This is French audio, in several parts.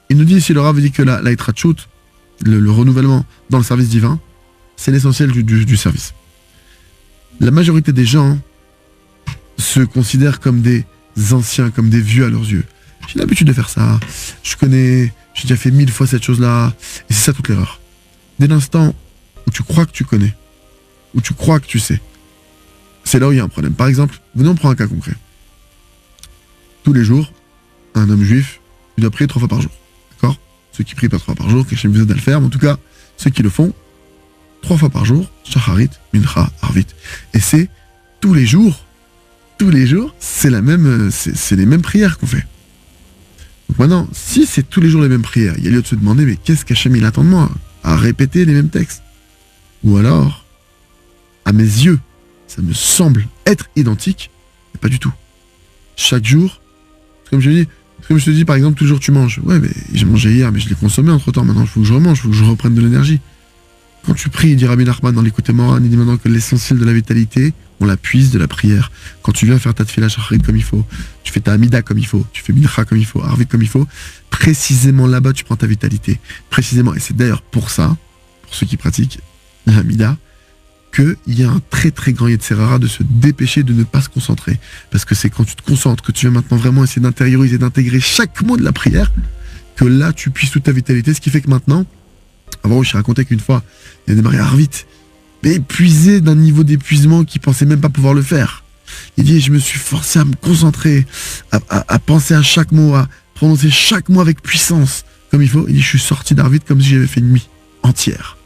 Il nous dit ici, le Rav dit que la Itrachut, le renouvellement dans le service divin, c'est l'essentiel du service. La majorité des gens se considèrent comme des anciens, comme des vieux à leurs yeux. J'ai l'habitude de faire ça, je connais, j'ai déjà fait 1000 fois cette chose-là, et c'est ça toute l'erreur. Dès l'instant où tu crois que tu connais, où tu crois que tu sais, c'est là où il y a un problème. Par exemple, venons prendre un cas concret. Tous les jours, un homme juif, il doit prier 3 fois par jour. D'accord? Ceux qui prient pas 3 fois par jour, que j'aime vous aider à le faire, mais en tout cas, ceux qui le font, 3 fois par jour, Shacharit, Mincha, Arvit. Et c'est tous les jours, c'est les mêmes prières qu'on fait. Donc maintenant, si c'est tous les jours les mêmes prières, il y a lieu de se demander, mais qu'est-ce qu'Hachem il attend de moi à répéter les mêmes textes? Ou alors, à mes yeux, ça me semble être identique, mais pas du tout. Chaque jour, comme je te dis, par exemple, toujours tu manges. Ouais, mais j'ai mangé hier, mais je l'ai consommé entre temps. Maintenant, il faut que je remange, il faut que je reprenne de l'énergie. Quand tu pries, il dit Rabbi Nachman dans l'Écoute Moran, il dit maintenant que l'essentiel de la vitalité, on la puise de la prière. Quand tu viens faire ta tefila shacharit comme il faut, tu fais ta amida comme il faut, tu fais mincha comme il faut, arvit comme il faut, précisément là-bas, tu prends ta vitalité. Précisément, et c'est d'ailleurs pour ça, pour ceux qui pratiquent l'amida, qu'il y a un très très grand Yetzerara de se dépêcher de ne pas se concentrer. Parce que c'est quand tu te concentres, que tu viens maintenant vraiment essayer d'intérioriser, d'intégrer chaque mot de la prière, que là tu puisses toute ta vitalité. Ce qui fait que maintenant, avant je t'ai raconté qu'une fois, il y a des mariages vite, mais épuisé d'un niveau d'épuisement qu'il pensait même pas pouvoir le faire. Il dit, je me suis forcé à me concentrer, à penser à chaque mot, à prononcer chaque mot avec puissance, comme il faut. Il dit, je suis sorti d'Arvit comme si j'avais fait une nuit entière.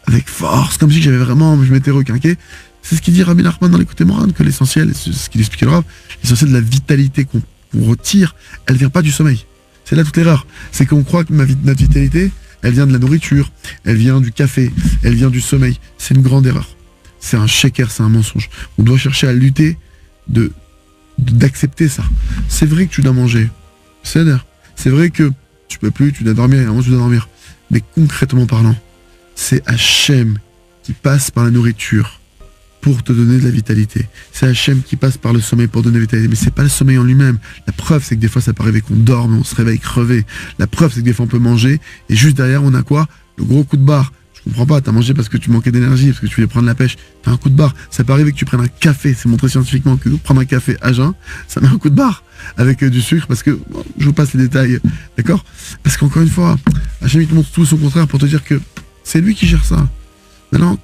Avec force, comme si je m'étais requinqué. C'est ce qu'il dit Rabbi Nachman dans l'Écoute Moran, que l'essentiel, c'est ce qu'il explique le Rav, l'essentiel de la vitalité qu'on retire, elle vient pas du sommeil. C'est là toute l'erreur. C'est qu'on croit que notre vitalité, elle vient de la nourriture, elle vient du café, elle vient du sommeil. C'est une grande erreur. C'est un shaker, c'est un mensonge. On doit chercher à lutter d'accepter ça. C'est vrai que tu dois manger. C'est vrai que tu peux plus, tu dois dormir, et à un moment tu dois dormir. Mais concrètement parlant, c'est Hachem qui passe par la nourriture pour te donner de la vitalité. C'est Hachem qui passe par le sommeil pour donner de la vitalité. Mais c'est pas le sommeil en lui-même. La preuve, c'est que des fois, ça peut arriver qu'on dorme, on se réveille crevé. La preuve, c'est que des fois, on peut manger. Et juste derrière, on a quoi? Le gros coup de barre. Je comprends pas. T'as mangé parce que tu manquais d'énergie, parce que tu voulais prendre la pêche. T'as un coup de barre. Ça peut arriver que tu prennes un café. C'est montré scientifiquement que prendre un café à jeun, ça met un coup de barre. Avec du sucre, parce que, bon, je vous passe les détails. D'accord? Parce qu'encore une fois, Hachem, il te montre tout son contraire pour te dire que c'est lui qui gère ça. Maintenant,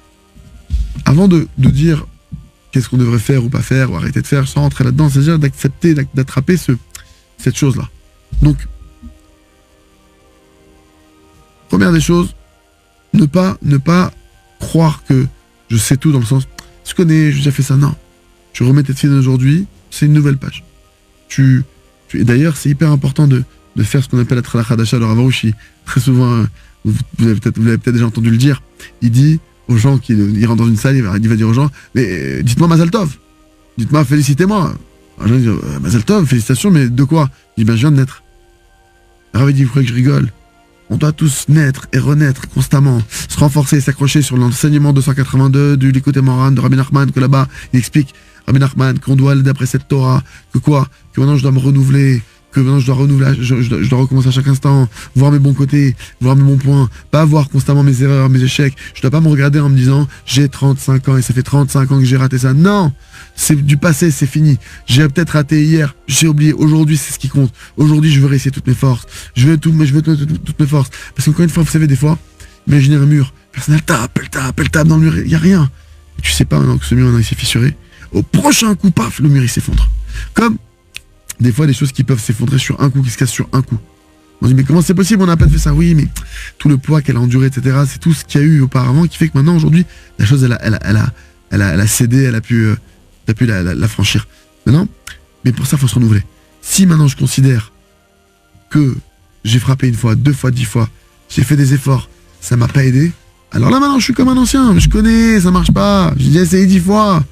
avant de dire qu'est-ce qu'on devrait faire ou pas faire, ou arrêter de faire, sans rentrer là-dedans, c'est déjà d'accepter, d'attraper cette chose-là. Donc, première des choses, ne pas croire que je sais tout dans le sens, je connais, j'ai déjà fait ça. Non. Tu remets tes filles d'aujourd'hui, c'est une nouvelle page. Et d'ailleurs, c'est hyper important de faire ce qu'on appelle la Trala Chadasha, le Rav Arushi. Très souvent, vous avez peut-être déjà entendu le dire, il dit aux gens il rentre dans une salle, il va dire aux gens, mais dites-moi Mazal Tov, dites-moi félicitez-moi. Les gens disent Mazal Tov, félicitations, mais de quoi? Il dit je viens de naître. Le Rav dit vous croyez que je rigole? On doit tous naître et renaître constamment, se renforcer, s'accrocher sur l'enseignement 282 du Likutei Moharan de Rabbi Nachman, que là-bas il explique Rabbi Nachman qu'on doit aller d'après cette Torah, que maintenant je dois me renouveler, que maintenant je dois recommencer à chaque instant, voir mes bons côtés, voir mes bons points, pas voir constamment mes erreurs, mes échecs. Je dois pas me regarder en me disant j'ai 35 ans et ça fait 35 ans que j'ai raté ça. Non, c'est du passé, c'est fini. J'ai peut-être raté hier, j'ai oublié. Aujourd'hui, c'est ce qui compte. Aujourd'hui, je veux réussir toutes mes forces. Je veux toutes mes forces. Parce qu'encore une fois, vous savez, des fois, imaginez un mur, personne elle tape dans le mur, il y a rien. Et tu sais pas maintenant que ce mur maintenant il s'est fissuré. Au prochain coup, paf, le mur il s'effondre. Comme des fois, des choses qui peuvent s'effondrer sur un coup, qui se cassent sur un coup. On dit, mais comment c'est possible? On n'a pas fait ça. Oui, mais tout le poids qu'elle a enduré, etc., c'est tout ce qu'il y a eu auparavant qui fait que maintenant, aujourd'hui, la chose, elle a cédé, elle a pu la franchir. Maintenant, mais pour ça, il faut se renouveler. Si maintenant, je considère que j'ai frappé une fois, 2 fois, 10 fois, j'ai fait des efforts, ça m'a pas aidé, alors là, maintenant, je suis comme un ancien. Je connais, ça marche pas. J'ai déjà essayé 10 fois.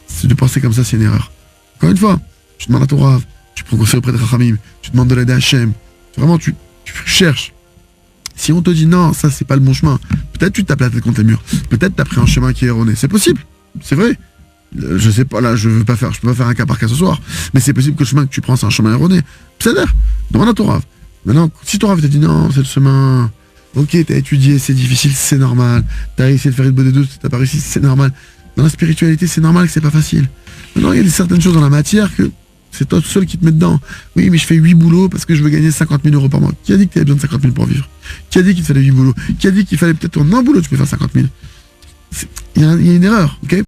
C'est de penser comme ça, c'est une erreur. Encore une fois, tu demandes à ton Rav, tu prends conseil auprès de Chachamim, tu demandes de l'aide à Hachem. Vraiment, tu cherches. Si on te dit non, ça c'est pas le bon chemin, peut-être tu tapes la tête contre les murs, peut-être t'as pris un chemin qui est erroné. C'est possible, c'est vrai. Je sais pas, là, je peux pas faire un cas par cas ce soir, mais c'est possible que le chemin que tu prends c'est un chemin erroné. C'est-à-dire, demande à ton Rav. Maintenant, si ton Rav t'a dit non, c'est le chemin, ok, t'as étudié, c'est difficile, c'est normal, t'as essayé de faire une bonne étude, t'as pas réussi, c'est normal. Dans la spiritualité, c'est normal que c'est pas facile. Maintenant, il y a certaines choses dans la matière que c'est toi tout seul qui te mets dedans. Oui, mais je fais 8 boulots parce que je veux gagner 50 000 euros par mois. Qui a dit que tu avais besoin de 50 000 pour vivre? Qui a dit qu'il te fallait 8 boulots? Qui a dit qu'il fallait peut-être en un boulot, tu peux faire 50 000? Il y a une erreur, ok?